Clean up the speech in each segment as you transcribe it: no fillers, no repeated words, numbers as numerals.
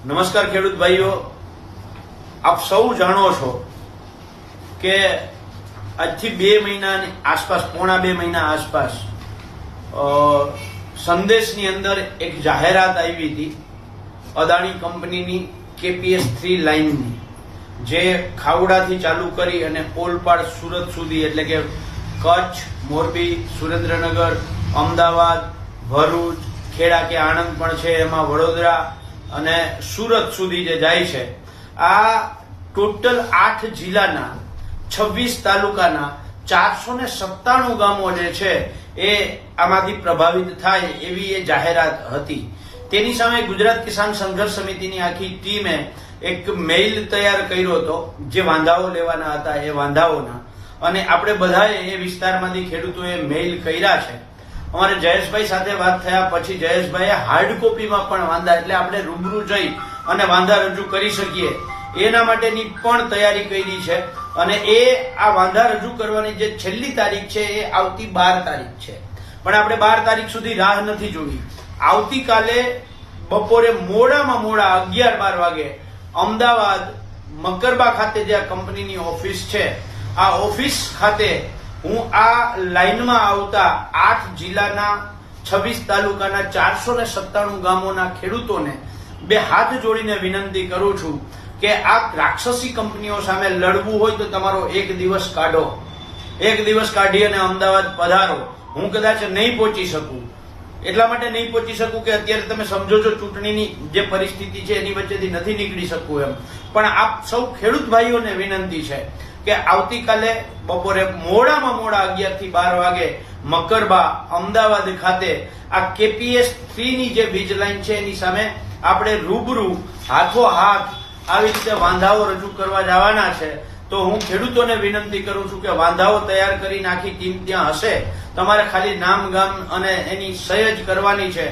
નમસ્કાર ખેડૂત ભાઈઓ, આપ સૌ જાણો છો કે આજથી 2 મહિનાની આસપાસ, પોણા 2 મહિના આસપાસ સંદેશની અંદર એક જાહેરાત આવી હતી અદાણી કંપનીની KPS3 લાઇનની, જે ખાવડાથી ચાલુ કરી અને ઓલપાડ સુરત સુધી, એટલે કે કચ્છ, મોરબી, સુરેન્દ્રનગર, અમદાવાદ, ભરૂચ, ખેડા કે આણંદ પણ છે, એમાં વડોદરા અને સુરત સુધી જે જાય છે. આ ટોટલ 8 જિલ્લાના 26 તાલુકાના 497 ગામો જે છે એ આમાંથી પ્રભાવિત થાય એવી એ જાહેરાત હતી. તેની સામે ગુજરાત કિસાન સંઘર્ષ સમિતિની આખી ટીમે એક મેઇલ તૈયાર કર્યો હતો, જે વાંધાઓ લેવાના હતા એ વાંધાઓના, અને આપણે બધાએ એ વિસ્તારમાંથી ખેડૂતોએ મેઇલ કર્યા છે. અમારે જયેશભાઈ સાથે વાત થયા પછી જયેશભાઈએ હાર્ડ કોપીમાં પણ વાંધા, એટલે આપણે રૂબરૂ જઈ અને વાંધા રજૂ કરી શકીએ એના માટેની પણ તૈયારી કરી છે. અને એ આ વાંધા રજૂ કરવાની જે છેલ્લી તારીખ છે એ આવતી 12 તારીખ છે. પણ આપણે 12 તારીખ સુધી રાહ નથી જોવી. આવતીકાલે બપોરે મોડામાં મોડા 11-12 વાગે અમદાવાદ મકરબા ખાતે જે આ કંપનીની ઓફિસ છે, આ ઓફિસ ખાતે હું આ લાઈનમાં આવતા 8 જિલ્લાના 26 તાલુકાના 497 ગામોના ખેડૂતોને 2 હાથ જોડીને વિનંતી કરું છું કે આ રાક્ષસી કંપનીઓ સામે લડવું હોય તો તમારો 1 દિવસ કાઢો. 1 દિવસ કાઢી અને અમદાવાદ પધારો. હું કદાચ નહીં પહોંચી શકું, એટલા માટે નહીં પહોંચી શકું કે અત્યારે તમે સમજો છો ચૂંટણીની જે પરિસ્થિતિ છે એની વચ્ચેથી નથી નીકળી શકું એમ. પણ આપ સૌ ખેડૂત ભાઈઓને વિનંતી છે કે આવતીકાલે બપોરે મોડામાં મોડા 11 થી 12 વાગે મકરબા અમદાવાદ ખાતે આ KPS3 ની જે વીજ લાઈન છે એની સામે આપણે રૂબરૂ હાથો હાથ આવી રીતે વાંધાઓ રજૂ કરવા જવાના છે. તો હું ખેડૂતોને વિનંતી કરું છું કે વાંધાઓ તૈયાર કરીને આખી ટીમ ત્યાં હશે. તમારે ખાલી નામ, ગામ અને એની સહી જ કરવાની છે.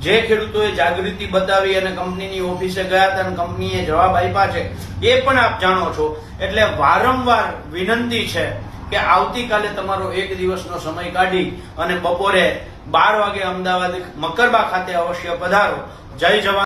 જે ખેડૂતોએ જાગૃતિ બતાવી અને કંપનીની ઓફિસે ગયા હતા અને કંપનીએ જવાબ આપ્યા છે એ પણ આપ જાણો છો. એટલે વારંવાર વિનંતી છે કે આવતીકાલે તમારો 1 દિવસનો સમય કાઢી અને બપોરે 12 વાગે અમદાવાદ મકરબા ખાતે અવશ્ય પધારો. જય જવાન.